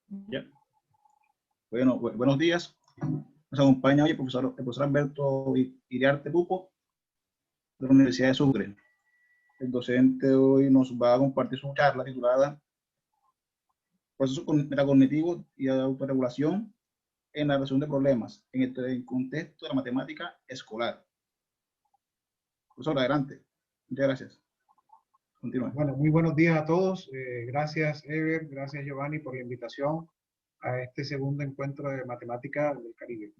Ya. Bueno, buenos días. Nos acompaña hoy el profesor Alberto Iriarte Pupo, de la Universidad de Sucre. El docente hoy nos va a compartir su charla titulada Procesos metacognitivos y autorregulación en la resolución de problemas en el contexto de la matemática escolar. Profesor, adelante. Muchas gracias. Continúe. Bueno, muy buenos días a todos. Gracias, Ever. Gracias, Giovanni, por la invitación a este segundo encuentro de matemática del Caribe.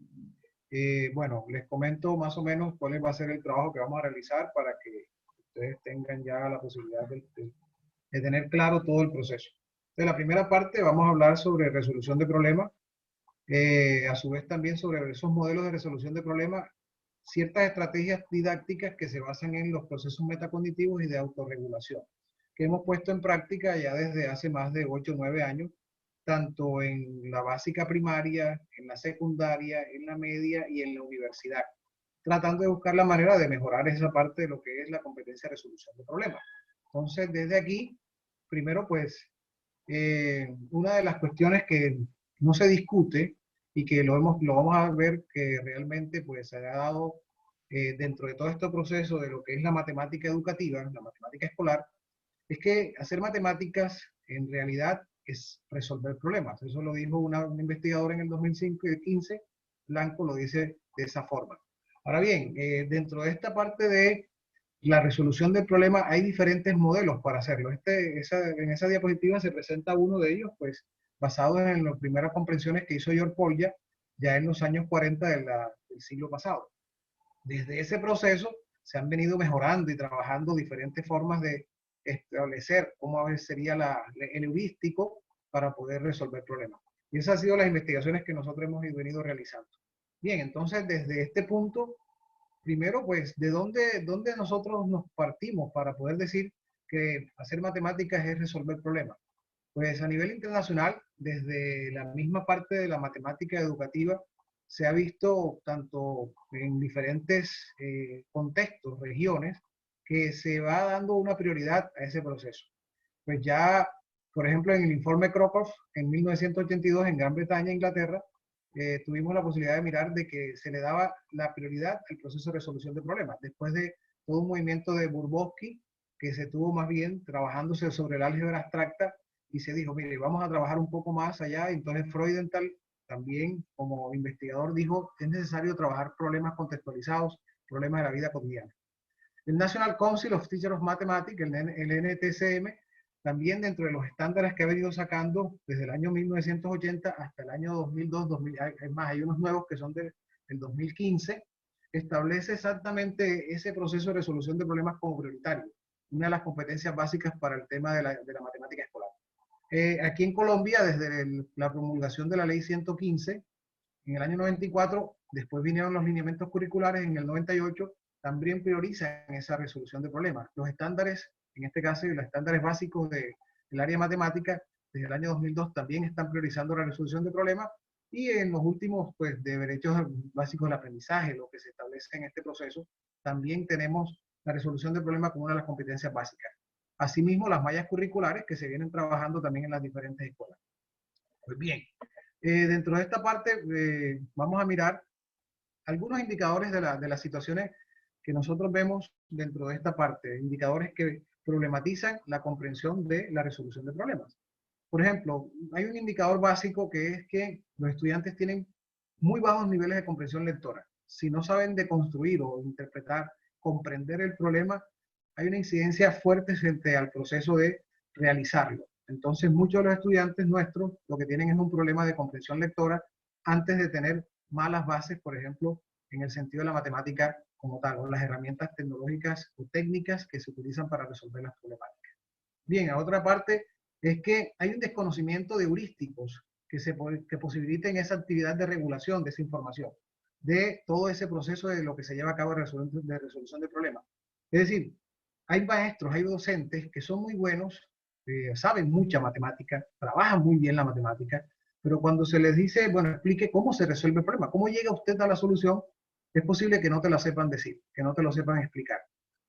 Bueno, les comento más o menos cuál va a ser el trabajo que vamos a realizar para que ustedes tengan ya la posibilidad de tener claro todo el proceso. De la primera parte vamos a hablar sobre resolución de problemas, a su vez también sobre esos modelos de resolución de problemas, ciertas estrategias didácticas que se basan en los procesos metacognitivos y de autorregulación, que hemos puesto en práctica ya desde hace más de 8 o 9 años, tanto en la básica primaria, en la secundaria, en la media y en la universidad, tratando de buscar la manera de mejorar esa parte de lo que es la competencia de resolución de problemas. Entonces, desde aquí, primero pues, una de las cuestiones que no se discute y que lo vamos a ver que realmente pues se ha dado dentro de todo este proceso de lo que es la matemática educativa, la matemática escolar, es que hacer matemáticas en realidad es resolver problemas. Eso lo dijo una investigadora en el 2015, Blanco lo dice de esa forma. Ahora bien, dentro de esta parte de la resolución del problema hay diferentes modelos para hacerlo. En esa diapositiva se presenta uno de ellos, pues basado en las primeras comprensiones que hizo George Polya ya en los años 40 del siglo pasado. Desde ese proceso se han venido mejorando y trabajando diferentes formas de establecer cómo sería el heurístico para poder resolver problemas. Y esas han sido las investigaciones que nosotros hemos venido realizando. Bien, entonces desde este punto, primero pues, ¿de dónde nosotros nos partimos para poder decir que hacer matemáticas es resolver problemas? Pues a nivel internacional, desde la misma parte de la matemática educativa, se ha visto tanto en diferentes contextos, regiones, que se va dando una prioridad a ese proceso. Pues ya, por ejemplo, en el informe Crocroft, en 1982, en Gran Bretaña, Inglaterra, tuvimos la posibilidad de mirar de que se le daba la prioridad al proceso de resolución de problemas, después de todo un movimiento de Burboski, que se tuvo más bien trabajándose sobre el álgebra abstracta, y se dijo, mire, vamos a trabajar un poco más allá. Entonces Freudenthal también como investigador dijo, es necesario trabajar problemas contextualizados, problemas de la vida cotidiana. El National Council of Teachers of Mathematics, el NTCM, también dentro de los estándares que ha venido sacando desde el año 1980 hasta el año 2002, 2000, es más, hay unos nuevos que son del 2015, establece exactamente ese proceso de resolución de problemas como prioritario, una de las competencias básicas para el tema de la matemática escolar. Aquí en Colombia, desde la promulgación de la ley 115, en el año 94, después vinieron los lineamientos curriculares en el 98, también priorizan esa resolución de problemas. Los estándares, en este caso, los estándares básicos del área de matemática, desde el año 2002 también están priorizando la resolución de problemas, y en los últimos, pues, de derechos básicos del aprendizaje, lo que se establece en este proceso, también tenemos la resolución de problemas como una de las competencias básicas. Asimismo, las mallas curriculares que se vienen trabajando también en las diferentes escuelas. Pues bien, dentro de esta parte vamos a mirar algunos indicadores de las situaciones que nosotros vemos dentro de esta parte, indicadores que problematizan la comprensión de la resolución de problemas. Por ejemplo, hay un indicador básico que es que los estudiantes tienen muy bajos niveles de comprensión lectora. Si no saben deconstruir o interpretar, comprender el problema, hay una incidencia fuerte frente al proceso de realizarlo. Entonces, muchos de los estudiantes nuestros lo que tienen es un problema de comprensión lectora antes de tener malas bases, por ejemplo, en el sentido de la matemática como tal, o las herramientas tecnológicas o técnicas que se utilizan para resolver las problemáticas. Bien, a otra parte es que hay un desconocimiento de heurísticos que posibiliten esa actividad de regulación de esa información, de todo ese proceso de lo que se lleva a cabo de resolución de problemas. Es decir, hay maestros, hay docentes que son muy buenos, saben mucha matemática, trabajan muy bien la matemática, pero cuando se les dice, bueno, explique cómo se resuelve el problema, cómo llega usted a la solución, es posible que no te la sepan decir, que no te lo sepan explicar.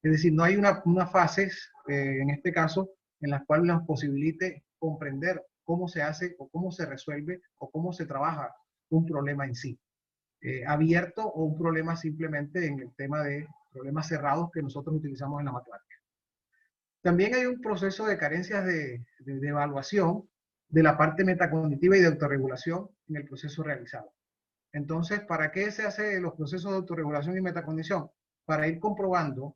Es decir, no hay una fases, en este caso, en las cuales nos posibilite comprender cómo se hace o cómo se resuelve o cómo se trabaja un problema en sí. Abierto o un problema simplemente en el tema de problemas cerrados que nosotros utilizamos en la matemática. También hay un proceso de carencias de evaluación de la parte metacognitiva y de autorregulación en el proceso realizado. Entonces, ¿para qué se hacen los procesos de autorregulación y metacognición? Para ir comprobando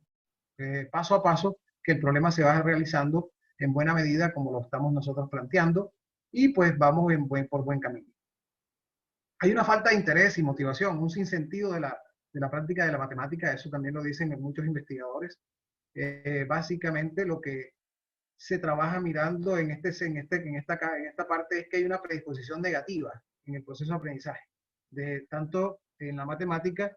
paso a paso que el problema se va realizando en buena medida como lo estamos nosotros planteando y pues vamos por buen camino. Hay una falta de interés y motivación, un sinsentido de la práctica de la matemática, eso también lo dicen muchos investigadores. Básicamente lo que se trabaja mirando en esta parte es que hay una predisposición negativa en el proceso de aprendizaje, tanto en la matemática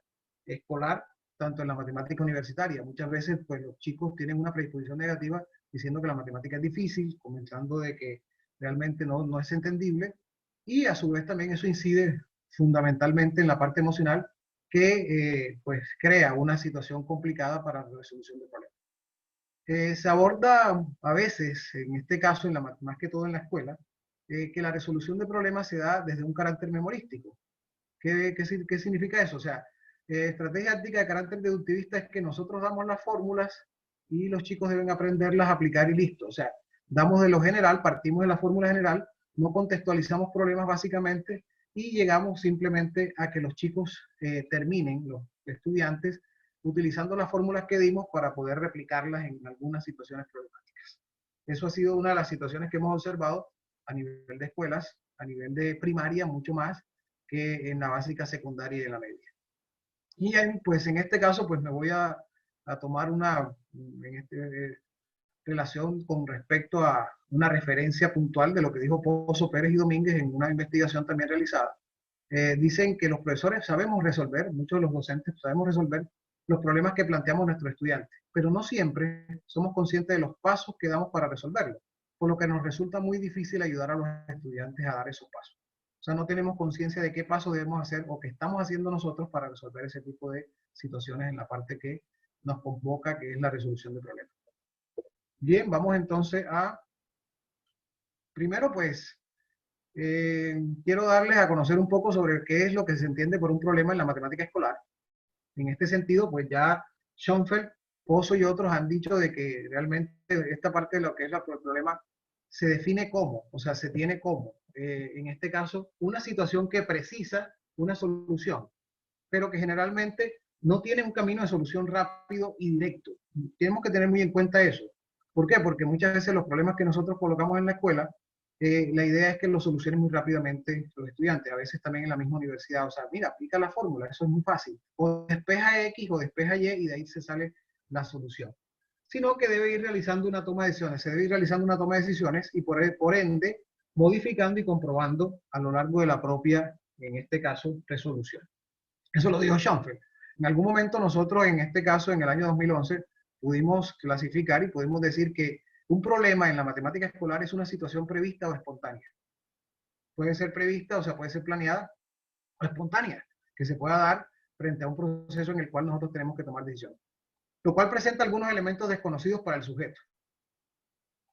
escolar, tanto en la matemática universitaria. Muchas veces pues, los chicos tienen una predisposición negativa diciendo que la matemática es difícil, comentando de que realmente no es entendible, y a su vez también eso incide fundamentalmente en la parte emocional que pues crea una situación complicada para la resolución de problemas. Se aborda a veces, en este caso, más que todo en la escuela, que la resolución de problemas se da desde un carácter memorístico. ¿Qué significa eso? O sea, estrategia táctica de carácter deductivista es que nosotros damos las fórmulas y los chicos deben aprenderlas, aplicar y listo. O sea, damos de lo general, partimos de la fórmula general, no contextualizamos problemas básicamente y llegamos simplemente a que los chicos terminen, los estudiantes, utilizando las fórmulas que dimos para poder replicarlas en algunas situaciones problemáticas. Eso ha sido una de las situaciones que hemos observado a nivel de escuelas, a nivel de primaria, mucho más que en la básica, secundaria y en la media. Y pues en este caso, pues me voy a tomar relación con respecto a una referencia puntual de lo que dijo Pozo, Pérez y Domínguez en una investigación también realizada. Dicen que los profesores sabemos resolver, muchos de los docentes sabemos resolver los problemas que planteamos nuestros estudiantes, pero no siempre somos conscientes de los pasos que damos para resolverlos, por lo que nos resulta muy difícil ayudar a los estudiantes a dar esos pasos. O sea, no tenemos conciencia de qué pasos debemos hacer o qué estamos haciendo nosotros para resolver ese tipo de situaciones en la parte que nos convoca, que es la resolución de problemas. Bien, vamos entonces primero pues, quiero darles a conocer un poco sobre qué es lo que se entiende por un problema en la matemática escolar. En este sentido, pues ya Schoenfeld, Pozo y otros han dicho de que realmente esta parte de lo que es el problema se define como, o sea, se tiene como, en este caso, una situación que precisa una solución, pero que generalmente no tiene un camino de solución rápido y directo. Tenemos que tener muy en cuenta eso. ¿Por qué? Porque muchas veces los problemas que nosotros colocamos en la escuela, la idea es que lo solucionen muy rápidamente los estudiantes, a veces también en la misma universidad. O sea, mira, aplica la fórmula, eso es muy fácil. O despeja X o despeja Y y de ahí se sale la solución. Sino que debe ir realizando una toma de decisiones, se debe ir realizando una toma de decisiones y por ende modificando y comprobando a lo largo de la propia, en este caso, resolución. Eso lo dijo Schoenfeld. En algún momento nosotros, en este caso, en el año 2011, pudimos clasificar y pudimos decir que un problema en la matemática escolar es una situación prevista o espontánea. Puede ser prevista, o sea, puede ser planeada o espontánea, que se pueda dar frente a un proceso en el cual nosotros tenemos que tomar decisiones. Lo cual presenta algunos elementos desconocidos para el sujeto.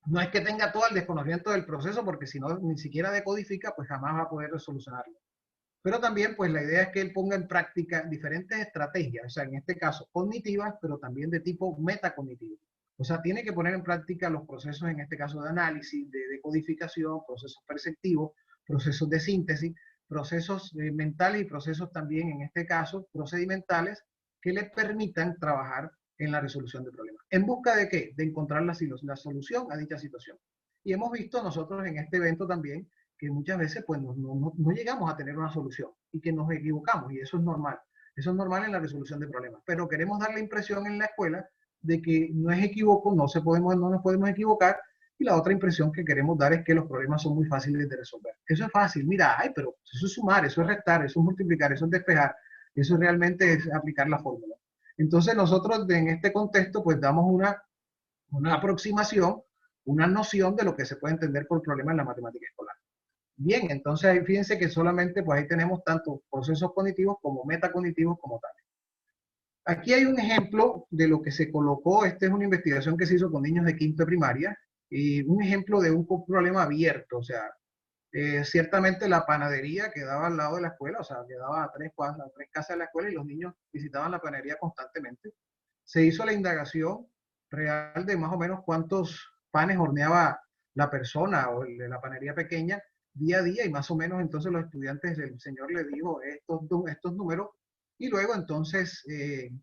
No es que tenga todo el desconocimiento del proceso, porque si no, ni siquiera decodifica, pues jamás va a poder solucionarlo. Pero también, pues la idea es que él ponga en práctica diferentes estrategias, o sea, en este caso cognitivas, pero también de tipo metacognitivo. O sea, tiene que poner en práctica los procesos, en este caso de análisis, de decodificación, procesos perceptivos, procesos de síntesis, procesos mentales y procesos también, en este caso, procedimentales, que le permitan trabajar en la resolución de problemas. ¿En busca de qué? De encontrar la solución a dicha situación. Y hemos visto nosotros en este evento también que muchas veces pues no llegamos a tener una solución y que nos equivocamos, y eso es normal. Eso es normal en la resolución de problemas, pero queremos dar la impresión en la escuela de que no es equivoco, no nos podemos equivocar, y la otra impresión que queremos dar es que los problemas son muy fáciles de resolver. Eso es fácil, mira, ay, pero eso es sumar, eso es restar, eso es multiplicar, eso es despejar, eso realmente es aplicar la fórmula. Entonces nosotros en este contexto pues damos una aproximación, una noción de lo que se puede entender por problema en la matemática escolar. Bien, entonces fíjense que solamente pues ahí tenemos tanto procesos cognitivos como metacognitivos como tal. Aquí hay un ejemplo de lo que se colocó. Esta es una investigación que se hizo con niños de quinto de primaria y un ejemplo de un problema abierto. O sea, Ciertamente la panadería quedaba al lado de la escuela, o sea, quedaba a 3 casas de la escuela y los niños visitaban la panadería constantemente. Se hizo la indagación real de más o menos cuántos panes horneaba la persona o de la panadería pequeña día a día y más o menos entonces los estudiantes, el señor le dijo estos números y luego entonces,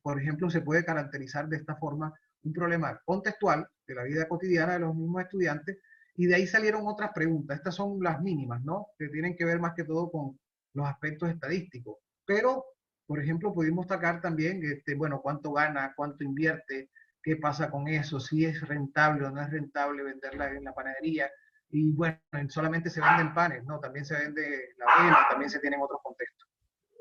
por ejemplo, se puede caracterizar de esta forma un problema contextual de la vida cotidiana de los mismos estudiantes y de ahí salieron otras preguntas. Estas son las mínimas, ¿no? Que tienen que ver más que todo con los aspectos estadísticos. Pero, por ejemplo, pudimos sacar también, bueno, cuánto gana, cuánto invierte, qué pasa con eso, si es rentable o no es rentable venderla en la panadería. Y bueno, solamente se venden panes, ¿no? También se vende la avena, también se tienen otros contextos.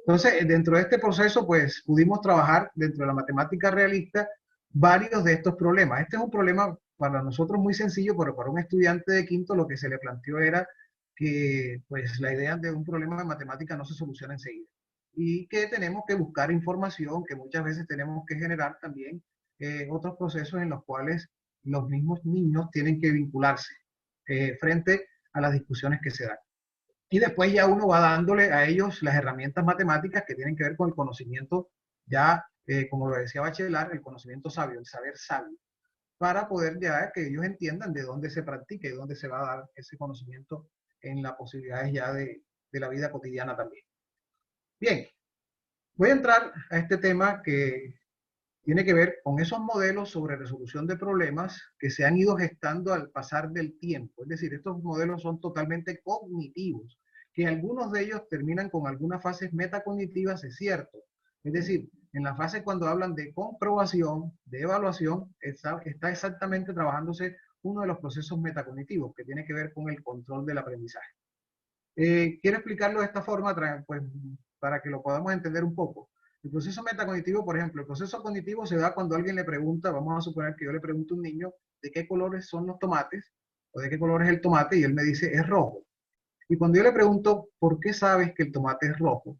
Entonces, dentro de este proceso, pues pudimos trabajar dentro de la matemática realista varios de estos problemas. Este es un problema para nosotros muy sencillo, pero para un estudiante de quinto lo que se le planteó era que pues la idea de un problema de matemática no se soluciona enseguida y que tenemos que buscar información, que muchas veces tenemos que generar también otros procesos en los cuales los mismos niños tienen que vincularse frente a las discusiones que se dan. Y después ya uno va dándole a ellos las herramientas matemáticas que tienen que ver con el conocimiento ya, como lo decía Bachelard, el conocimiento sabio, el saber sabio, para poder ya que ellos entiendan de dónde se practica y dónde se va a dar ese conocimiento en las posibilidades ya de la vida cotidiana también. Bien, voy a entrar a este tema que tiene que ver con esos modelos sobre resolución de problemas que se han ido gestando al pasar del tiempo. Es decir, estos modelos son totalmente cognitivos, que algunos de ellos terminan con algunas fases metacognitivas, es cierto. Es decir, en la fase cuando hablan de comprobación, de evaluación, está exactamente trabajándose uno de los procesos metacognitivos, que tiene que ver con el control del aprendizaje. Quiero explicarlo de esta forma, pues, para que lo podamos entender un poco. El proceso metacognitivo, por ejemplo, el proceso cognitivo se da cuando alguien le pregunta, vamos a suponer que yo le pregunto a un niño de qué colores son los tomates o de qué color es el tomate y él me dice es rojo. Y cuando yo le pregunto, ¿por qué sabes que el tomate es rojo?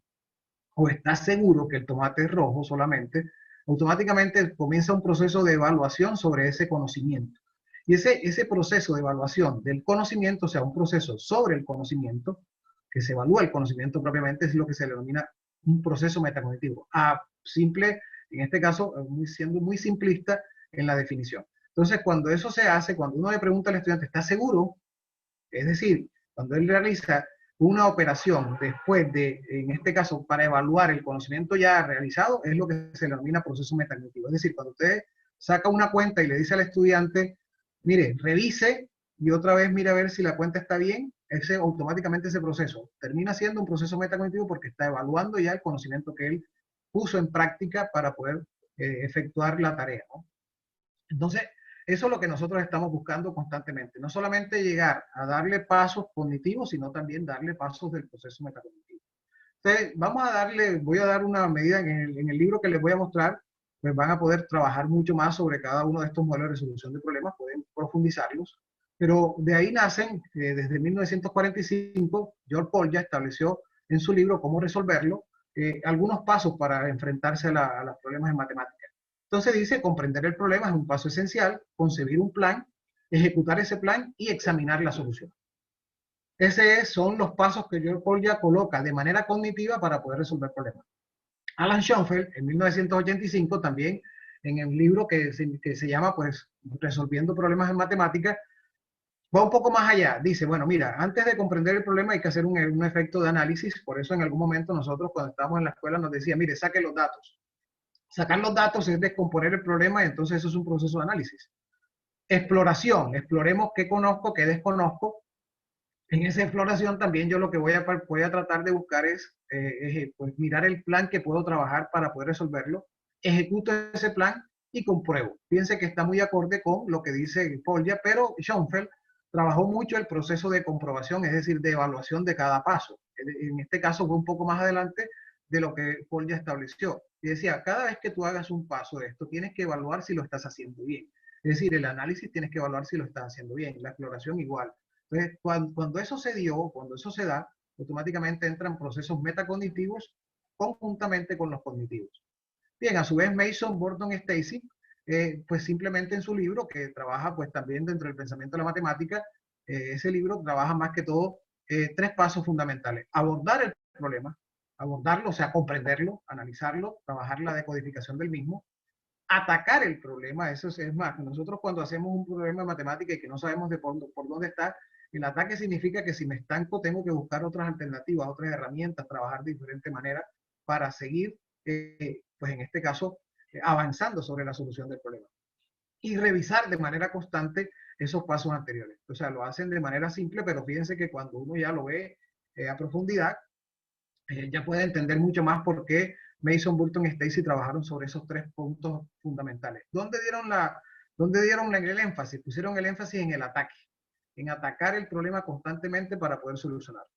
O estás seguro que el tomate es rojo solamente, automáticamente comienza un proceso de evaluación sobre ese conocimiento. Y ese proceso de evaluación del conocimiento, o sea, un proceso sobre el conocimiento, que se evalúa el conocimiento propiamente, es lo que se denomina un proceso metacognitivo. Simple, en este caso, siendo muy simplista en la definición. Entonces, cuando eso se hace, cuando uno le pregunta al estudiante, ¿está seguro? Es decir, cuando él realiza una operación después de, en este caso, para evaluar el conocimiento ya realizado, es lo que se denomina proceso metacognitivo. Es decir, cuando usted saca una cuenta y le dice al estudiante, mire, revise y otra vez mire a ver si la cuenta está bien, automáticamente ese proceso termina siendo un proceso metacognitivo porque está evaluando ya el conocimiento que él puso en práctica para poder efectuar la tarea, ¿no? Entonces, eso es lo que nosotros estamos buscando constantemente. No solamente llegar a darle pasos cognitivos, sino también darle pasos del proceso metacognitivo. Entonces, voy a dar una medida en el libro que les voy a mostrar, pues van a poder trabajar mucho más sobre cada uno de estos modelos de resolución de problemas, pueden profundizarlos. Pero de ahí nacen, desde 1945, George Polya estableció en su libro Cómo resolverlo, algunos pasos para enfrentarse a los problemas en matemáticas. Entonces dice, comprender el problema es un paso esencial, concebir un plan, ejecutar ese plan y examinar la solución. Esos son los pasos que George Polya coloca de manera cognitiva para poder resolver problemas. Alan Schoenfeld, en 1985, también en el libro que se llama pues, Resolviendo problemas en matemáticas, va un poco más allá. Dice, bueno, mira, antes de comprender el problema hay que hacer un efecto de análisis. Por eso en algún momento nosotros cuando estábamos en la escuela nos decía, mire, saque los datos. Sacar los datos es descomponer el problema y entonces eso es un proceso de análisis. Exploración, exploremos qué conozco, qué desconozco. En esa exploración también yo lo que voy a tratar de buscar es pues mirar el plan que puedo trabajar para poder resolverlo, ejecuto ese plan y compruebo. Piense que está muy acorde con lo que dice Polya, pero Schoenfeld trabajó mucho el proceso de comprobación, es decir, de evaluación de cada paso. En este caso fue un poco más adelante de lo que Polya estableció. Y decía, cada vez que tú hagas un paso de esto, tienes que evaluar si lo estás haciendo bien. Es decir, el análisis tienes que evaluar si lo estás haciendo bien, la exploración igual. Entonces, cuando eso se dio, cuando eso se da, automáticamente entran procesos metacognitivos conjuntamente con los cognitivos. Bien, a su vez Mason Burton Stacy, pues simplemente en su libro, que trabaja pues también dentro del pensamiento de la matemática, ese libro trabaja más que todo tres pasos fundamentales. Abordar el problema, abordarlo, o sea, comprenderlo, analizarlo, trabajar la decodificación del mismo, atacar el problema, eso es más, nosotros cuando hacemos un problema de matemática y que no sabemos por dónde está, el ataque significa que si me estanco tengo que buscar otras alternativas, otras herramientas, trabajar de diferente manera para seguir, pues en este caso, avanzando sobre la solución del problema. Y revisar de manera constante esos pasos anteriores. O sea, lo hacen de manera simple, pero fíjense que cuando uno ya lo ve a profundidad, ya puede entender mucho más por qué Mason, Burton y Stacy trabajaron sobre esos tres puntos fundamentales. ¿Dónde dieron el énfasis? Pusieron el énfasis en el ataque, en atacar el problema constantemente para poder solucionarlo.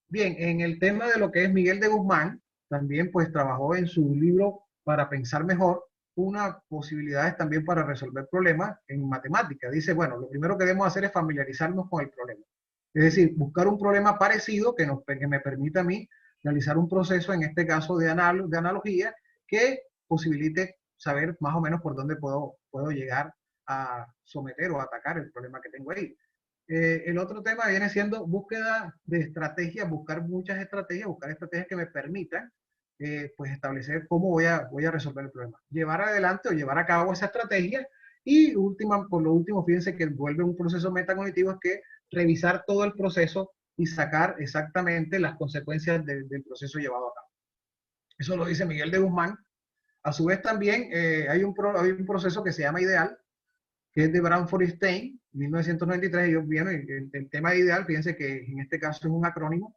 Bien, en el tema de lo que es Miguel de Guzmán, también pues trabajó en su libro Para Pensar Mejor, unas posibilidades también para resolver problemas en matemática. Dice, bueno, lo primero que debemos hacer es familiarizarnos con el problema. Es decir, buscar un problema parecido que me permita a mí realizar un proceso, en este caso de analogía, que posibilite saber más o menos por dónde puedo llegar a someter o atacar el problema que tengo ahí. El otro tema viene siendo búsqueda de estrategias, buscar muchas estrategias, buscar estrategias que me permitan pues establecer cómo voy a resolver el problema. Llevar adelante o llevar a cabo esa estrategia y por lo último, fíjense que vuelve un proceso metacognitivo, es que revisar todo el proceso y sacar exactamente las consecuencias del proceso llevado a cabo. Eso lo dice Miguel de Guzmán. A su vez también hay un proceso que se llama IDEAL, que es de Branford y Stein, 1993. Ellos vieron el tema de IDEAL, fíjense que en este caso es un acrónimo,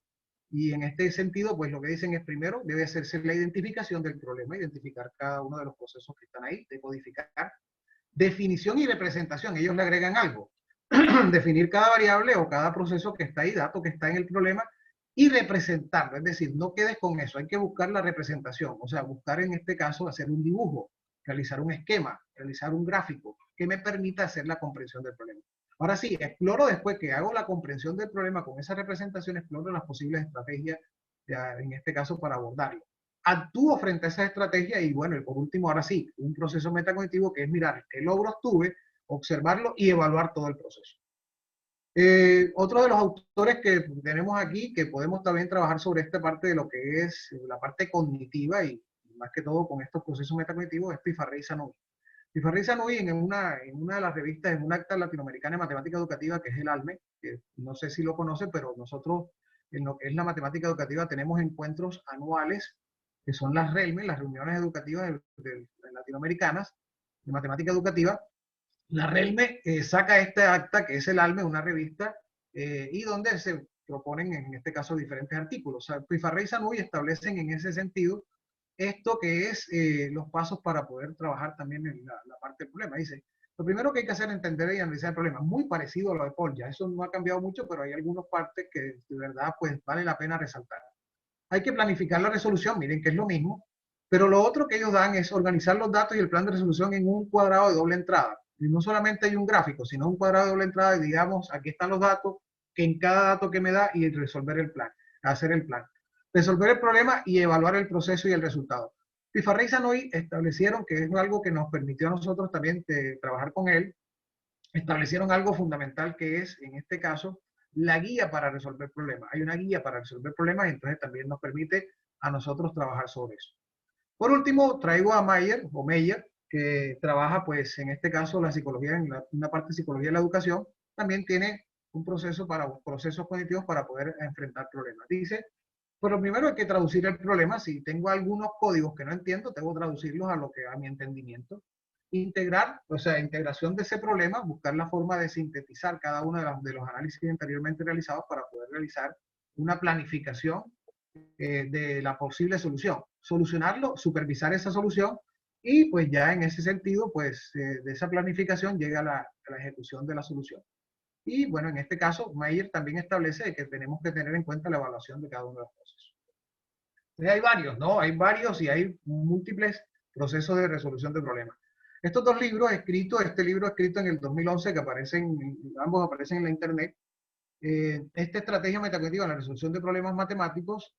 y en este sentido, pues lo que dicen es primero, debe hacerse la identificación del problema, identificar cada uno de los procesos que están ahí, decodificar, definición y representación. Ellos le agregan algo, definir cada variable o cada proceso que está ahí, dato que está en el problema, y representarlo. Es decir, no quedes con eso, hay que buscar la representación, o sea, buscar en este caso hacer un dibujo, realizar un esquema, realizar un gráfico que me permita hacer la comprensión del problema. Ahora sí, exploro después que hago la comprensión del problema con esa representación, exploro las posibles estrategias, ya, en este caso, para abordarlo. Actúo frente a esa estrategia y bueno, y por último, ahora sí, un proceso metacognitivo que es mirar qué logros tuve, observarlo y evaluar todo el proceso. Otro de los autores que tenemos aquí, que podemos también trabajar sobre esta parte de lo que es la parte cognitiva y más que todo con estos procesos metacognitivos, es Pifarré y Zanouy. Pifarré y Zanouy en una de las revistas, en una acta latinoamericana de matemática educativa, que es el ALME, que no sé si lo conocen, pero nosotros en lo que es la matemática educativa tenemos encuentros anuales, que son las RELME, las reuniones educativas de latinoamericanas de matemática educativa. La RELME saca este acta, que es el ALME, una revista, y donde se proponen, en este caso, diferentes artículos. O sea, Pifarré y Zanouy establecen en ese sentido esto que es los pasos para poder trabajar también en la parte del problema. Dice, lo primero que hay que hacer es entender y analizar el problema, muy parecido a lo de Paul, ya eso no ha cambiado mucho, pero hay algunas partes que de verdad pues vale la pena resaltar. Hay que planificar la resolución, miren que es lo mismo, pero lo otro que ellos dan es organizar los datos y el plan de resolución en un cuadrado de doble entrada. Y no solamente hay un gráfico, sino un cuadrado de doble entrada y digamos, aquí están los datos, que en cada dato que me da y resolver el plan, hacer el plan. Resolver el problema y evaluar el proceso y el resultado. Pifarré y Zanouy establecieron, que es algo que nos permitió a nosotros también trabajar con él, establecieron algo fundamental que es, en este caso, la guía para resolver problemas. Hay una guía para resolver problemas y entonces también nos permite a nosotros trabajar sobre eso. Por último, traigo a Meyer, que trabaja, pues, en este caso, la psicología, en una parte de psicología de la educación, también tiene un proceso procesos cognitivos para poder enfrentar problemas. Dice, pues lo primero hay que traducir el problema. Si tengo algunos códigos que no entiendo, tengo que traducirlos a mi entendimiento. Integrar, o sea, integración de ese problema, buscar la forma de sintetizar cada uno de los análisis anteriormente realizados para poder realizar una planificación de la posible solución. Solucionarlo, supervisar esa solución y pues ya en ese sentido, pues de esa planificación llega a la ejecución de la solución. Y bueno, en este caso, Meyer también establece que tenemos que tener en cuenta la evaluación de cada uno de los procesos. Entonces hay varios, ¿no? Hay varios y hay múltiples procesos de resolución de problemas. Estos dos libros escritos, este libro escrito en el 2011, que ambos aparecen en la internet, esta estrategia metacognitiva en la resolución de problemas matemáticos,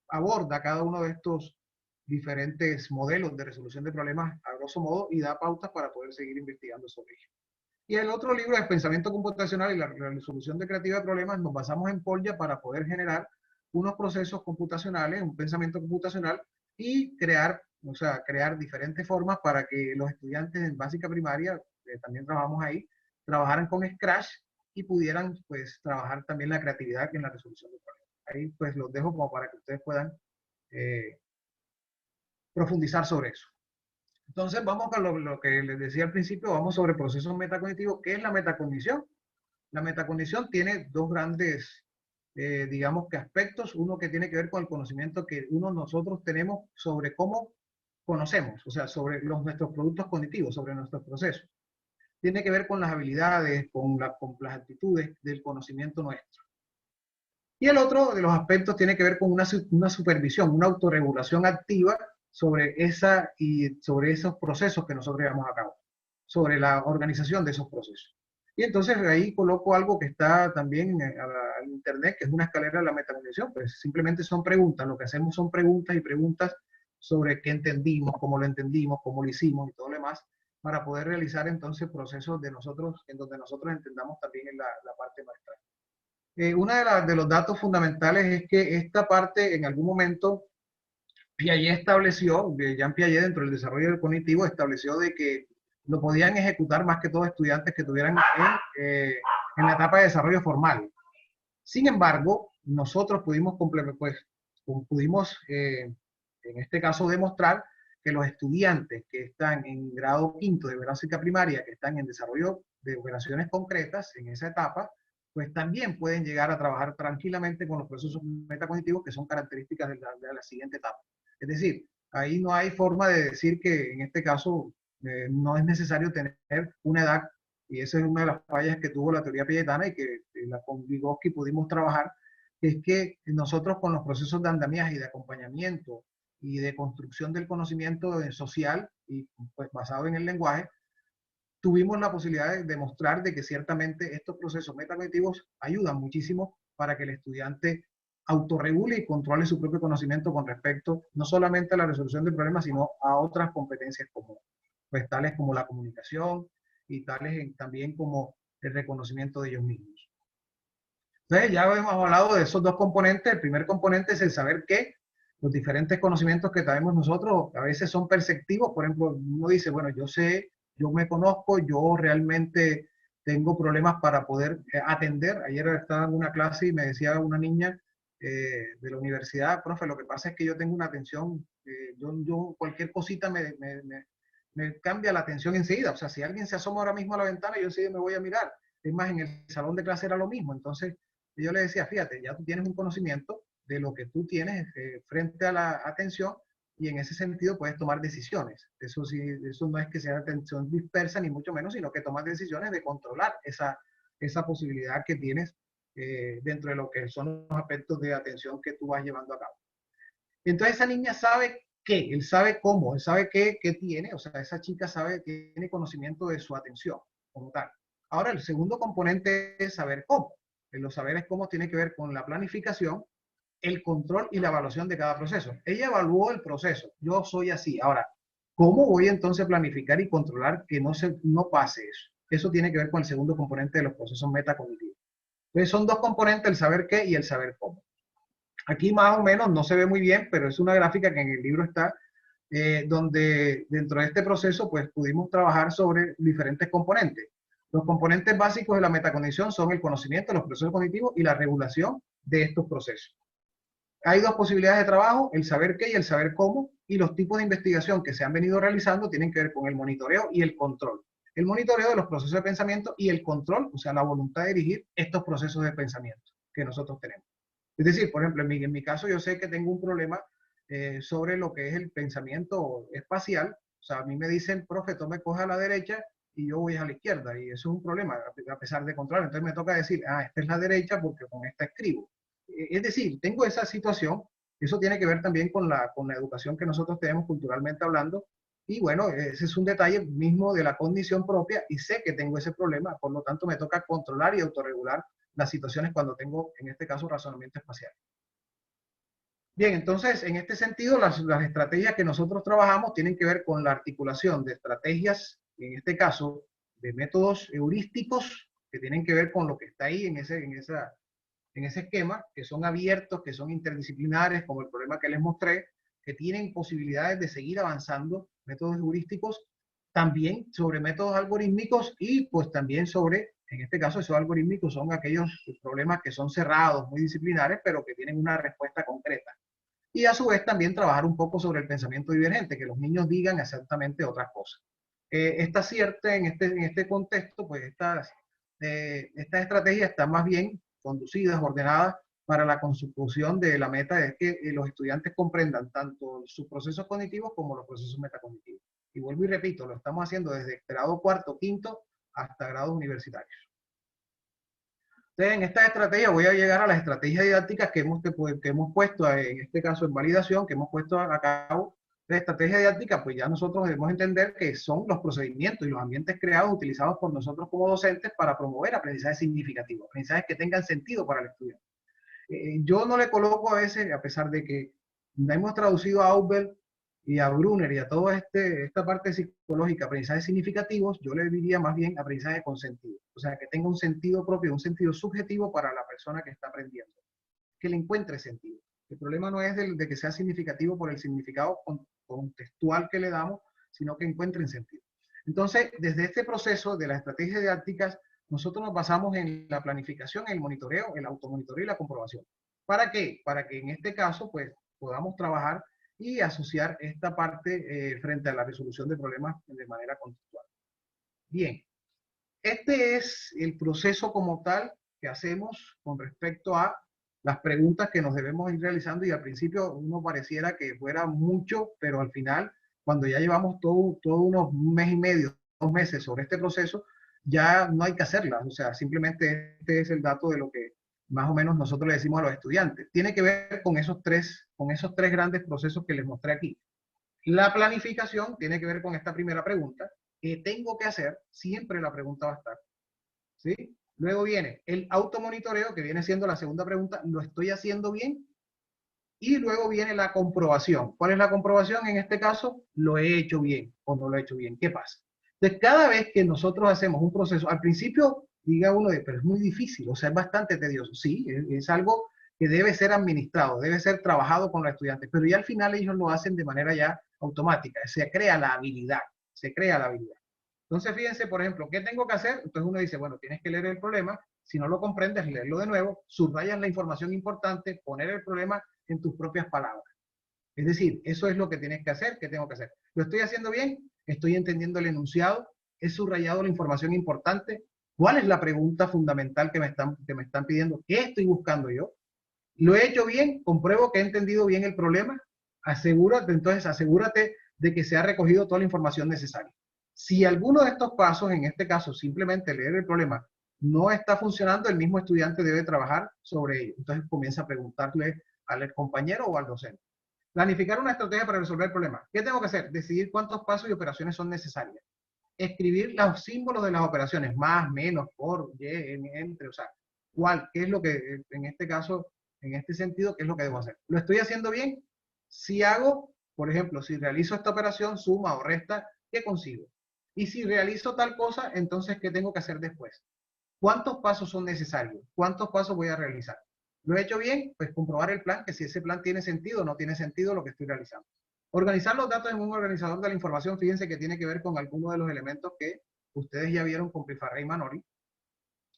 aborda cada uno de estos diferentes modelos de resolución de problemas a grosso modo y da pautas para poder seguir investigando sobre ello. Y el otro libro es Pensamiento Computacional y la resolución de creativa de problemas. Nos basamos en Polya para poder generar unos procesos computacionales, un pensamiento computacional y crear, o sea, crear diferentes formas para que los estudiantes en básica primaria, también trabajamos ahí, trabajaran con Scratch y pudieran pues trabajar también la creatividad en la resolución de problemas. Ahí pues los dejo como para que ustedes puedan eh, profundizar sobre eso. Entonces vamos con lo que les decía al principio, vamos sobre procesos metacognitivos. ¿Qué es la metacognición? La metacognición tiene dos grandes, digamos que aspectos. Uno que tiene que ver con el conocimiento que nosotros tenemos sobre cómo conocemos, o sea, sobre nuestros productos cognitivos, sobre nuestros procesos. Tiene que ver con las habilidades, con las actitudes del conocimiento nuestro. Y el otro de los aspectos tiene que ver con una supervisión, una autorregulación activa sobre esos procesos que nosotros llevamos a cabo, sobre la organización de esos procesos. Y entonces ahí coloco algo que está también en internet, que es una escalera de la metacognición, pues simplemente son preguntas, lo que hacemos son preguntas y preguntas sobre qué entendimos, cómo lo hicimos y todo lo demás, para poder realizar entonces procesos de nosotros, en donde nosotros entendamos también en la parte maestra. Uno de los datos fundamentales es que esta parte en algún momento Piaget estableció, Jean Piaget dentro del desarrollo cognitivo estableció de que lo podían ejecutar más que todos estudiantes que tuvieran en la etapa de desarrollo formal. Sin embargo, nosotros pudimos en este caso demostrar que los estudiantes que están en grado quinto de básica primaria, que están en desarrollo de operaciones concretas en esa etapa, pues también pueden llegar a trabajar tranquilamente con los procesos metacognitivos que son características de la siguiente etapa. Es decir, ahí no hay forma de decir que en este caso no es necesario tener una edad, y esa es una de las fallas que tuvo la teoría piagetana y que con Vygotsky pudimos trabajar, es que nosotros con los procesos de andamiaje y de acompañamiento y de construcción del conocimiento social y pues basado en el lenguaje, tuvimos la posibilidad de demostrar de que ciertamente estos procesos metacognitivos ayudan muchísimo para que el estudiante autorregule y controle su propio conocimiento con respecto no solamente a la resolución del problema, sino a otras competencias comunes, pues tales como la comunicación y tales también como el reconocimiento de ellos mismos. Entonces ya hemos hablado de esos dos componentes. El primer componente es el saber que los diferentes conocimientos que tenemos nosotros a veces son perceptivos. Por ejemplo, uno dice, bueno, yo sé, yo me conozco, yo realmente tengo problemas para poder atender. Ayer estaba en una clase y me decía una niña de la universidad, profe, lo que pasa es que yo tengo una atención, yo cualquier cosita me cambia la atención enseguida. O sea, si alguien se asoma ahora mismo a la ventana, yo enseguida me voy a mirar. Es más, en el salón de clase era lo mismo. Entonces, yo le decía, fíjate, ya tú tienes un conocimiento de lo que tú tienes frente a la atención y en ese sentido puedes tomar decisiones. Eso, sí, eso no es que sea atención dispersa ni mucho menos, sino que tomas decisiones de controlar esa posibilidad que tienes dentro de lo que son los aspectos de atención que tú vas llevando a cabo. Entonces esa niña sabe qué, él sabe cómo, él sabe qué tiene, o sea, esa chica sabe, tiene conocimiento de su atención como tal. Ahora, el segundo componente es saber cómo. Los saberes cómo tiene que ver con la planificación, el control y la evaluación de cada proceso. Ella evaluó el proceso, yo soy así. Ahora, ¿cómo voy entonces a planificar y controlar que no pase eso? Eso tiene que ver con el segundo componente de los procesos metacognitivos. Entonces son dos componentes, el saber qué y el saber cómo. Aquí más o menos no se ve muy bien, pero es una gráfica que en el libro está, donde dentro de este proceso pues pudimos trabajar sobre diferentes componentes. Los componentes básicos de la metacognición son el conocimiento, los procesos cognitivos y la regulación de estos procesos. Hay dos posibilidades de trabajo, el saber qué y el saber cómo, y los tipos de investigación que se han venido realizando tienen que ver con el monitoreo y el control. El monitoreo de los procesos de pensamiento y el control, o sea, la voluntad de dirigir estos procesos de pensamiento que nosotros tenemos. Es decir, por ejemplo, en mi caso yo sé que tengo un problema sobre lo que es el pensamiento espacial. O sea, a mí me dicen, profe, tú me coges a la derecha y yo voy a la izquierda. Y eso es un problema, a pesar de controlar. Entonces me toca decir, esta es la derecha porque con esta escribo. Es decir, tengo esa situación. Eso tiene que ver también con la educación que nosotros tenemos culturalmente hablando. Y bueno, ese es un detalle mismo de la condición propia y sé que tengo ese problema. Por lo tanto, me toca controlar y autorregular las situaciones cuando tengo, en este caso, razonamiento espacial. Bien, entonces, en este sentido, las estrategias que nosotros trabajamos tienen que ver con la articulación de estrategias, en este caso, de métodos heurísticos que tienen que ver con lo que está ahí en ese esquema, que son abiertos, que son interdisciplinares, como el problema que les mostré, que tienen posibilidades de seguir avanzando, métodos heurísticos, también sobre métodos algorítmicos y pues también sobre, en este caso esos algorítmicos son aquellos problemas que son cerrados, muy disciplinares, pero que tienen una respuesta concreta. Y a su vez también trabajar un poco sobre el pensamiento divergente, que los niños digan exactamente otras cosas. Esta cierta, en este contexto, pues estas estrategias están más bien conducidas, ordenadas para la consecución de la meta de que los estudiantes comprendan tanto sus procesos cognitivos como los procesos metacognitivos. Y vuelvo y repito, lo estamos haciendo desde grado cuarto, quinto, hasta grados universitarios. Entonces, en esta estrategia voy a llegar a las estrategias didácticas que hemos puesto, en este caso en validación, que hemos puesto a cabo. La estrategia didáctica, pues ya nosotros debemos entender que son los procedimientos y los ambientes creados, utilizados por nosotros como docentes para promover aprendizajes significativos, aprendizajes que tengan sentido para el estudiante. Yo no le coloco a veces, a pesar de que hemos traducido a Aubel y a Brunner y a toda esta parte psicológica, aprendizajes significativos, yo le diría más bien aprendizaje con sentido. O sea, que tenga un sentido propio, un sentido subjetivo para la persona que está aprendiendo. Que le encuentre sentido. El problema no es de que sea significativo por el significado contextual que le damos, sino que encuentren sentido. Entonces, desde este proceso de las estrategias didácticas, nosotros nos basamos en la planificación, el monitoreo, el automonitoreo y la comprobación. ¿Para qué? Para que en este caso, pues, podamos trabajar y asociar esta parte frente a la resolución de problemas de manera contextual. Bien, este es el proceso como tal que hacemos con respecto a las preguntas que nos debemos ir realizando, y al principio uno pareciera que fuera mucho, pero al final, cuando ya llevamos todo unos un mes y medio, 2 meses sobre este proceso, ya no hay que hacerlas. O sea, simplemente este es el dato de lo que más o menos nosotros le decimos a los estudiantes. Tiene que ver con esos tres grandes procesos que les mostré aquí. La planificación tiene que ver con esta primera pregunta. ¿Qué tengo que hacer? Siempre la pregunta va a estar. ¿Sí? Luego viene el automonitoreo, que viene siendo la segunda pregunta. ¿Lo estoy haciendo bien? Y luego viene la comprobación. ¿Cuál es la comprobación? En este caso, ¿lo he hecho bien o no lo he hecho bien? ¿Qué pasa? Entonces, cada vez que nosotros hacemos un proceso, al principio diga uno, pero es muy difícil, o sea, es bastante tedioso. Sí, es algo que debe ser administrado, debe ser trabajado con los estudiantes, pero ya al final ellos lo hacen de manera ya automática, se crea la habilidad, se crea la habilidad. Entonces, fíjense, por ejemplo, ¿qué tengo que hacer? Entonces uno dice, bueno, tienes que leer el problema, si no lo comprendes, leerlo de nuevo, subrayas la información importante, poner el problema en tus propias palabras. Es decir, eso es lo que tienes que hacer, ¿qué tengo que hacer? ¿Lo estoy haciendo bien? ¿Estoy entendiendo el enunciado? ¿He subrayado la información importante? ¿Cuál es la pregunta fundamental que me están pidiendo? ¿Qué estoy buscando yo? ¿Lo he hecho bien? ¿Compruebo que he entendido bien el problema? Entonces asegúrate de que se ha recogido toda la información necesaria. Si alguno de estos pasos, en este caso simplemente leer el problema, no está funcionando, el mismo estudiante debe trabajar sobre ello. Entonces comienza a preguntarle al compañero o al docente. Planificar una estrategia para resolver el problema. ¿Qué tengo que hacer? Decidir cuántos pasos y operaciones son necesarias. Escribir los símbolos de las operaciones, más, menos, por, y, entre, o sea, cuál, qué es lo que, en este caso, en este sentido, qué es lo que debo hacer. ¿Lo estoy haciendo bien? Si hago, por ejemplo, si realizo esta operación, suma o resta, ¿qué consigo? Y si realizo tal cosa, entonces, ¿qué tengo que hacer después? ¿Cuántos pasos son necesarios? ¿Cuántos pasos voy a realizar? ¿Lo he hecho bien? Pues comprobar el plan, que si ese plan tiene sentido o no tiene sentido lo que estoy realizando. Organizar los datos en un organizador de la información, fíjense que tiene que ver con algunos de los elementos que ustedes ya vieron con Pifarré y Manoli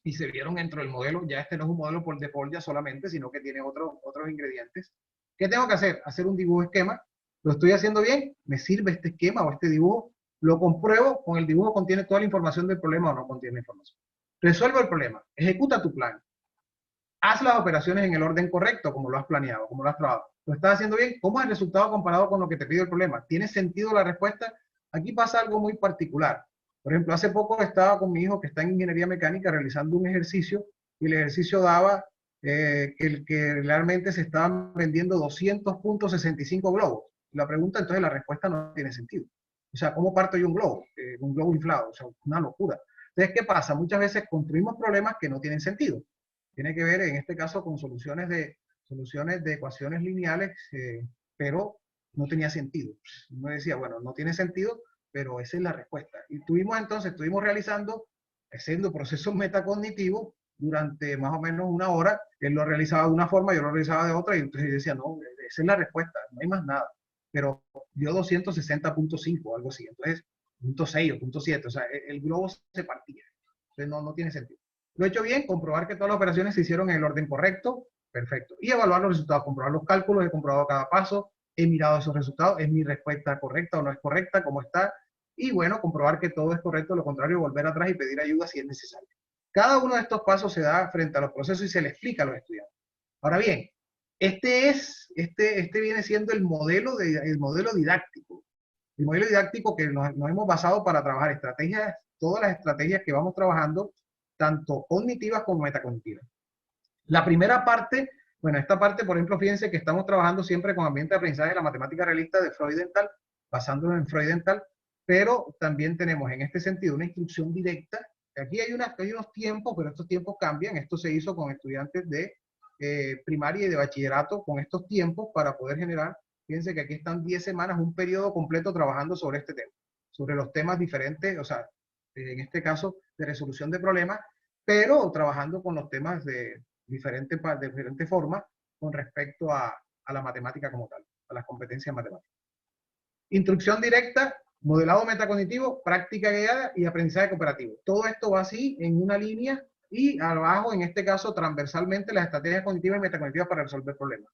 y se vieron dentro del modelo. Ya este no es un modelo por default ya solamente, sino que tiene otros ingredientes. ¿Qué tengo que hacer? Hacer un dibujo esquema. ¿Lo estoy haciendo bien? ¿Me sirve este esquema o este dibujo? Lo compruebo, con el dibujo contiene toda la información del problema o no contiene información. Resuelve el problema, ejecuta tu plan. Haz las operaciones en el orden correcto, como lo has planeado, como lo has trabajado. ¿Lo estás haciendo bien? ¿Cómo es el resultado comparado con lo que te pide el problema? ¿Tiene sentido la respuesta? Aquí pasa algo muy particular. Por ejemplo, hace poco estaba con mi hijo que está en ingeniería mecánica realizando un ejercicio y el ejercicio daba que realmente se estaban vendiendo 200.65 globos. La pregunta, entonces, la respuesta no tiene sentido. O sea, ¿cómo parto yo un globo inflado? O sea, una locura. Entonces, ¿qué pasa? Muchas veces construimos problemas que no tienen sentido. Tiene que ver, en este caso, con soluciones de ecuaciones lineales, pero no tenía sentido. Uno decía, bueno, no tiene sentido, pero esa es la respuesta. Y estuvimos realizando, haciendo procesos metacognitivos durante más o menos una hora. Él lo realizaba de una forma, yo lo realizaba de otra, y entonces yo decía, no, esa es la respuesta, no hay más nada. Pero dio 260.5, algo así. Entonces, punto 6 o punto 7, o sea, el globo se partía. Entonces, no tiene sentido. Lo he hecho bien, comprobar que todas las operaciones se hicieron en el orden correcto, perfecto. Y evaluar los resultados, comprobar los cálculos, he comprobado cada paso, he mirado esos resultados, ¿es mi respuesta correcta o no es correcta? ¿Cómo está? Y bueno, comprobar que todo es correcto, lo contrario, volver atrás y pedir ayuda si es necesario. Cada uno de estos pasos se da frente a los procesos y se le explica a los estudiantes. Ahora bien, este viene siendo el modelo didáctico. El modelo didáctico que nos hemos basado para trabajar estrategias, todas las estrategias que vamos trabajando, tanto cognitivas como metacognitivas. La primera parte, bueno, esta parte, por ejemplo, fíjense que estamos trabajando siempre con ambiente de aprendizaje de la matemática realista de Freudenthal, basándonos en Freudenthal, pero también tenemos en este sentido una instrucción directa. Aquí hay unos tiempos, pero estos tiempos cambian. Esto se hizo con estudiantes de primaria y de bachillerato con estos tiempos para poder generar, fíjense que aquí están 10 semanas, un periodo completo trabajando sobre este tema, sobre los temas diferentes, o sea, en este caso de resolución de problemas, pero trabajando con los temas de diferentes formas con respecto a la matemática como tal, a las competencias matemáticas. Instrucción directa, modelado metacognitivo, práctica guiada y aprendizaje cooperativo. Todo esto va así en una línea y abajo, en este caso, transversalmente las estrategias cognitivas y metacognitivas para resolver problemas.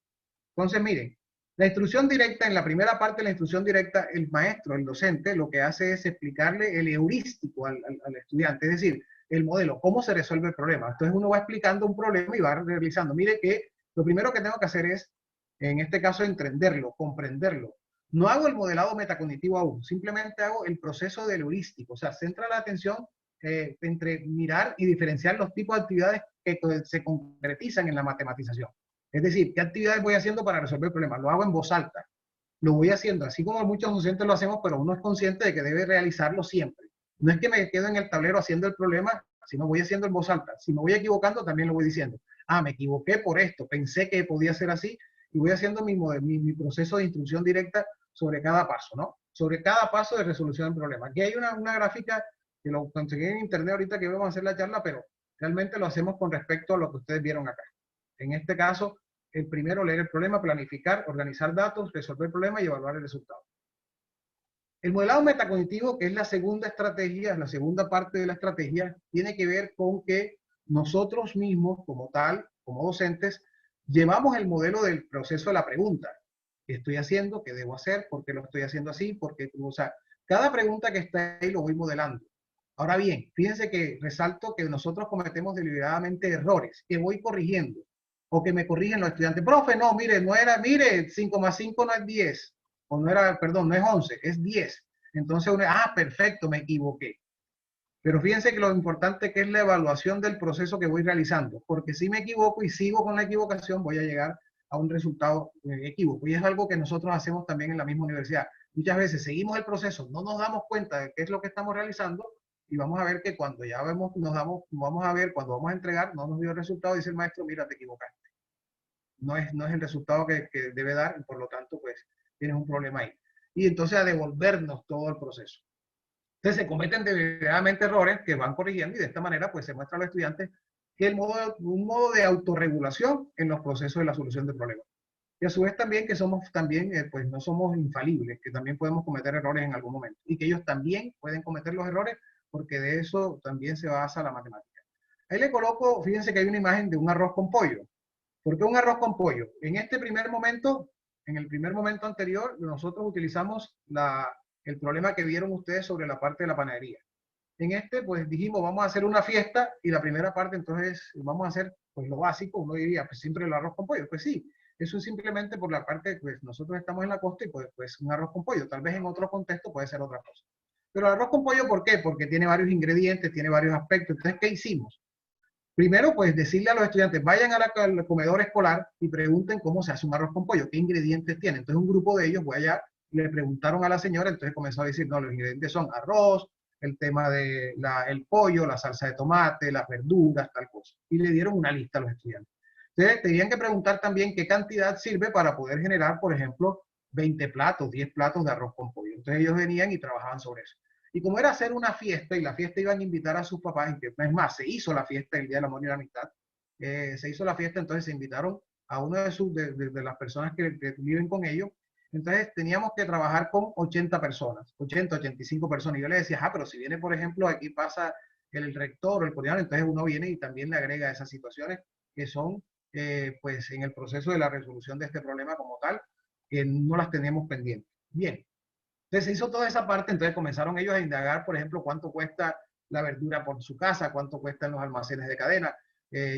Entonces, miren, la instrucción directa, en la primera parte de la instrucción directa, el maestro, el docente, lo que hace es explicarle el heurístico al estudiante, es decir, el modelo, cómo se resuelve el problema. Entonces uno va explicando un problema y va realizando. Mire que lo primero que tengo que hacer es, en este caso, entenderlo, comprenderlo. No hago el modelado metacognitivo aún, simplemente hago el proceso del heurístico, o sea, centra la atención entre mirar y diferenciar los tipos de actividades que se concretizan en la matematización. Es decir, ¿qué actividades voy haciendo para resolver el problema? Lo hago en voz alta. Lo voy haciendo, así como muchos docentes lo hacemos, pero uno es consciente de que debe realizarlo siempre. No es que me quedo en el tablero haciendo el problema, sino voy haciendo en voz alta. Si me voy equivocando, también lo voy diciendo. Ah, me equivoqué por esto, pensé que podía ser así, y voy haciendo mi proceso de instrucción directa sobre cada paso, ¿no? Sobre cada paso de resolución del problema. Aquí hay una gráfica que lo conseguí en internet ahorita que vamos a hacer la charla, pero realmente lo hacemos con respecto a lo que ustedes vieron acá. En este caso, el primero, leer el problema, planificar, organizar datos, resolver el problema y evaluar el resultado. El modelado metacognitivo, que es la segunda estrategia, la segunda parte de la estrategia, tiene que ver con que nosotros mismos, como tal, como docentes, llevamos el modelo del proceso de la pregunta. ¿Qué estoy haciendo? ¿Qué debo hacer? ¿Por qué lo estoy haciendo así? Porque, o sea, cada pregunta que está ahí lo voy modelando. Ahora bien, fíjense que resalto que nosotros cometemos deliberadamente errores que voy corrigiendo o que me corrigen los estudiantes. Profe, no, mire, no era, mire, 5 más 5 no es 10, o no era, perdón, no es 11, es 10. Entonces uno, perfecto, me equivoqué. Pero fíjense que lo importante que es la evaluación del proceso que voy realizando, porque si me equivoco y sigo con la equivocación, voy a llegar a un resultado equívoco. Y es algo que nosotros hacemos también en la misma universidad. Muchas veces seguimos el proceso, no nos damos cuenta de qué es lo que estamos realizando, y vamos a ver que cuando ya vemos, vamos a ver, cuando vamos a entregar, no nos dio el resultado, dice el maestro, mira, te equivocaste. No es el resultado que debe dar, y por lo tanto, pues, tienes un problema ahí. Y entonces a devolvernos todo el proceso. Entonces se cometen deliberadamente errores que van corrigiendo y de esta manera pues se muestra a los estudiantes que un modo de autorregulación en los procesos de la solución de problemas. Y a su vez también que somos también, pues no somos infalibles, que también podemos cometer errores en algún momento y que ellos también pueden cometer los errores porque de eso también se basa la matemática. Ahí le coloco, fíjense que hay una imagen de un arroz con pollo. ¿Por qué un arroz con pollo? En este primer momento, en el primer momento anterior, nosotros utilizamos el problema que vieron ustedes sobre la parte de la panadería. En este, pues dijimos, vamos a hacer una fiesta y la primera parte, entonces, vamos a hacer, pues lo básico, uno diría, pues siempre el arroz con pollo. Pues sí, eso es simplemente por la parte, pues nosotros estamos en la costa y pues un arroz con pollo. Tal vez en otro contexto puede ser otra cosa. Pero el arroz con pollo, ¿por qué? Porque tiene varios ingredientes, tiene varios aspectos. Entonces, ¿qué hicimos? Primero, pues decirle a los estudiantes, vayan al comedor escolar y pregunten cómo se hace un arroz con pollo, qué ingredientes tiene. Entonces un grupo de ellos fue allá, le preguntaron a la señora, entonces comenzó a decir, no, los ingredientes son arroz, el tema de el pollo, la salsa de tomate, las verduras, tal cosa. Y le dieron una lista a los estudiantes. Entonces tenían que preguntar también qué cantidad sirve para poder generar, por ejemplo, 20 platos, 10 platos de arroz con pollo. Entonces ellos venían y trabajaban sobre eso. Y como era hacer una fiesta, y la fiesta iban a invitar a sus papás, y que, es más, se hizo la fiesta el Día del Amor y la Amistad, se hizo la fiesta, entonces se invitaron a una de las personas que viven con ellos. Entonces teníamos que trabajar con 80 personas, 80, 85 personas. Y yo le decía, pero si viene, por ejemplo, aquí pasa el rector o el coordinador, entonces uno viene y también le agrega esas situaciones que son, pues, en el proceso de la resolución de este problema como tal, que no las teníamos pendientes. Bien, entonces se hizo toda esa parte, entonces comenzaron ellos a indagar, por ejemplo, cuánto cuesta la verdura por su casa, cuánto cuestan los almacenes de cadena.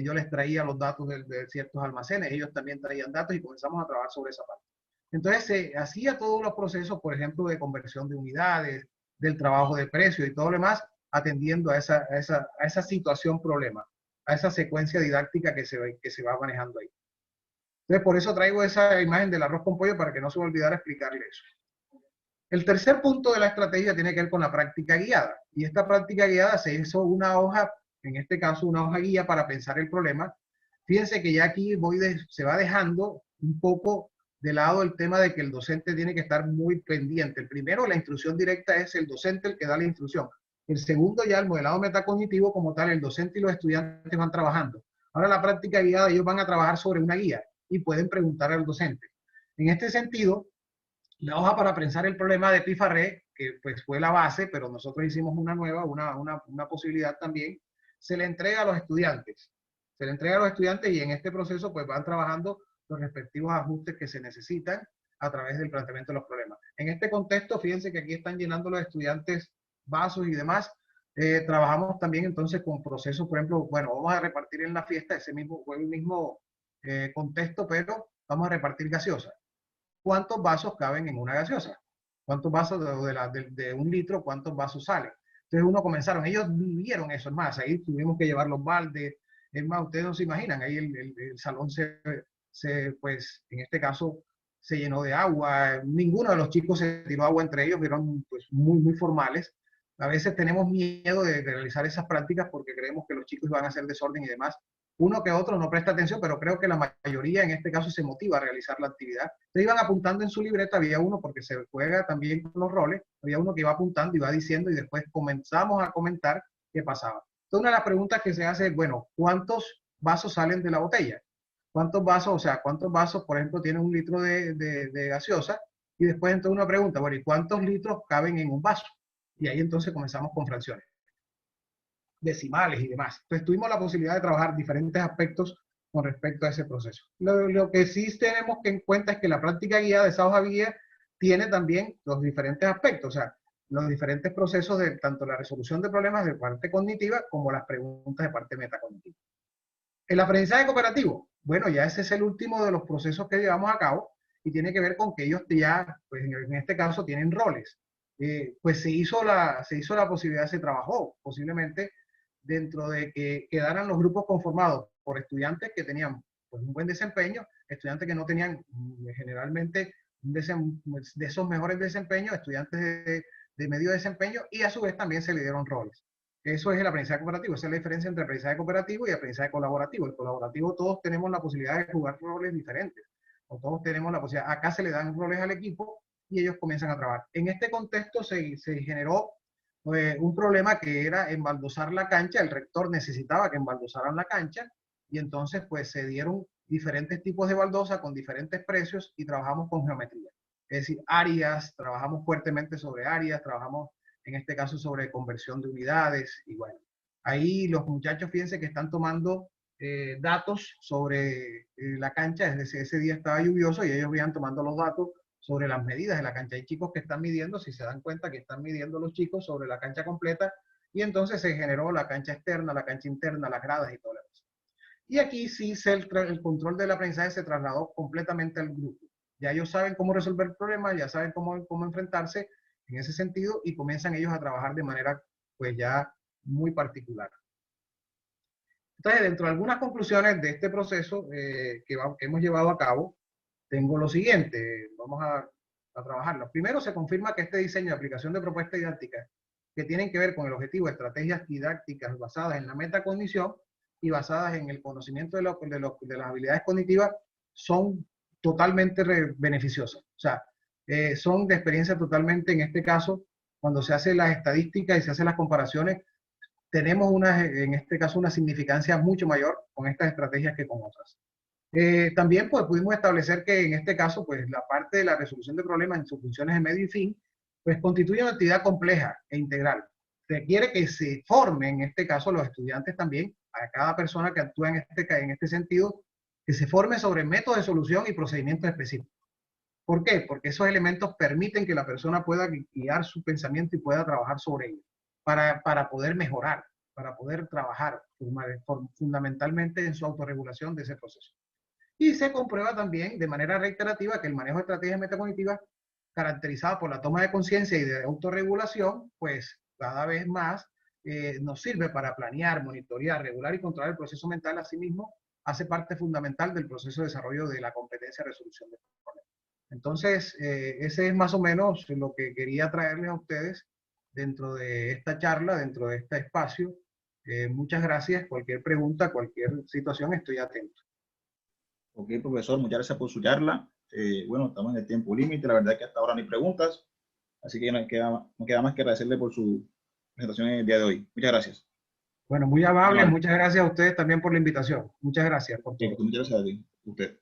Yo les traía los datos de ciertos almacenes, ellos también traían datos y comenzamos a trabajar sobre esa parte. Entonces se hacía todos los procesos, por ejemplo, de conversión de unidades, del trabajo de precio y todo lo demás, atendiendo a esa situación problema, a esa secuencia didáctica que se va manejando ahí. Entonces, por eso traigo esa imagen del arroz con pollo para que no se me olvidara explicarle eso. El tercer punto de la estrategia tiene que ver con la práctica guiada. Y esta práctica guiada se hizo una hoja, en este caso una hoja guía para pensar el problema. Fíjense que ya aquí se va dejando un poco de lado el tema de que el docente tiene que estar muy pendiente. El primero, la instrucción directa, es el docente el que da la instrucción. El segundo, ya el modelado metacognitivo como tal, el docente y los estudiantes van trabajando. Ahora la práctica guiada, ellos van a trabajar sobre una guía y pueden preguntar al docente. En este sentido, la hoja para pensar el problema de Pifarré, que pues fue la base, pero nosotros hicimos una nueva, una posibilidad también, se le entrega a los estudiantes. Se le entrega a los estudiantes y en este proceso pues van trabajando los respectivos ajustes que se necesitan a través del planteamiento de los problemas. En este contexto, fíjense que aquí están llenando los estudiantes vasos y demás. Trabajamos también entonces con procesos, por ejemplo, bueno, vamos a repartir en la fiesta, fue el mismo contexto, pero vamos a repartir gaseosa. ¿Cuántos vasos caben en una gaseosa? ¿Cuántos vasos de un litro, cuántos vasos salen? Entonces uno comenzaron, ellos vivieron eso, es más, ahí tuvimos que llevar los baldes, es más, ustedes no se imaginan, ahí el salón pues en este caso se llenó de agua, ninguno de los chicos se tiró agua entre ellos, fueron pues muy formales. A veces tenemos miedo de realizar esas prácticas porque creemos que los chicos van a hacer desorden y demás. Uno que otro no presta atención, pero creo que la mayoría en este caso se motiva a realizar la actividad. Entonces iban apuntando en su libreta, había uno, porque se juega también con los roles, había uno que iba apuntando y iba diciendo y después comenzamos a comentar qué pasaba. Entonces una de las preguntas que se hace es, bueno, ¿cuántos vasos salen de la botella? ¿Cuántos vasos, o sea, cuántos vasos, por ejemplo, tiene un litro de gaseosa? Y después entonces una pregunta, bueno, ¿y cuántos litros caben en un vaso? Y ahí entonces comenzamos con fracciones decimales y demás. Entonces tuvimos la posibilidad de trabajar diferentes aspectos con respecto a ese proceso. Lo que sí tenemos que en cuenta es que la práctica guiada de esa hoja guía tiene también los diferentes aspectos, o sea, los diferentes procesos de tanto la resolución de problemas de parte cognitiva como las preguntas de parte metacognitiva. El aprendizaje cooperativo, bueno, ya ese es el último de los procesos que llevamos a cabo y tiene que ver con que ellos ya, pues en este caso, tienen roles. Pues se hizo la posibilidad, se trabajó posiblemente dentro de que quedaran los grupos conformados por estudiantes que tenían pues, un buen desempeño, estudiantes que no tenían generalmente de esos mejores desempeños, estudiantes de medio desempeño, y a su vez también se le dieron roles. Eso es el aprendizaje cooperativo, esa es la diferencia entre aprendizaje cooperativo y aprendizaje colaborativo. El colaborativo todos tenemos la posibilidad de jugar roles diferentes, o todos tenemos la posibilidad, acá se le dan roles al equipo y ellos comienzan a trabajar. En este contexto se generó un problema que era embaldosar la cancha, el rector necesitaba que embaldosaran la cancha y entonces pues se dieron diferentes tipos de baldosa con diferentes precios y trabajamos con geometría. Es decir, áreas, trabajamos fuertemente sobre áreas, trabajamos en este caso sobre conversión de unidades y bueno, ahí los muchachos fíjense que están tomando datos sobre la cancha, es decir, ese día estaba lluvioso y ellos iban tomando los datos sobre las medidas de la cancha. Hay chicos que están midiendo, si se dan cuenta que están midiendo los chicos sobre la cancha completa y entonces se generó la cancha externa, la cancha interna, las gradas y todo lo demás. Y aquí sí el control del aprendizaje se trasladó completamente al grupo. Ya ellos saben cómo resolver problemas, ya saben cómo enfrentarse en ese sentido y comienzan ellos a trabajar de manera pues ya muy particular. Entonces, dentro de algunas conclusiones de este proceso que hemos llevado a cabo, tengo lo siguiente, vamos a trabajarlo. Primero, se confirma que este diseño de aplicación de propuestas didácticas que tienen que ver con el objetivo de estrategias didácticas basadas en la metacognición y basadas en el conocimiento de las habilidades cognitivas son totalmente beneficiosas. O sea, son de experiencia totalmente, en este caso, cuando se hace las estadísticas y se hacen las comparaciones, tenemos en este caso una significancia mucho mayor con estas estrategias que con otras. También pues pudimos establecer que en este caso pues la parte de la resolución de problemas en sus funciones de medio y fin pues constituye una actividad compleja e integral. Requiere que se formen en este caso los estudiantes también, a cada persona que actúa en este sentido, que se forme sobre métodos de solución y procedimientos específicos. ¿Por qué? Porque esos elementos permiten que la persona pueda guiar su pensamiento y pueda trabajar sobre ello, para poder mejorar, para poder trabajar fundamentalmente en su autorregulación de ese proceso. Y se comprueba también de manera reiterativa que el manejo de estrategias metacognitivas caracterizada por la toma de conciencia y de autorregulación, pues cada vez más nos sirve para planear, monitorear, regular y controlar el proceso mental. Asimismo, hace parte fundamental del proceso de desarrollo de la competencia de resolución de problemas. Entonces, ese es más o menos lo que quería traerles a ustedes dentro de esta charla, dentro de este espacio. Muchas gracias. Cualquier pregunta, cualquier situación, estoy atento. Ok, profesor, muchas gracias por su charla. Bueno, estamos en el tiempo límite, la verdad es que hasta ahora no hay preguntas, así que no queda más que agradecerle por su presentación en el día de hoy. Muchas gracias. Bueno, muy amable, muchas gracias a ustedes también por la invitación. Muchas gracias por todo. Muchas gracias a ti, usted.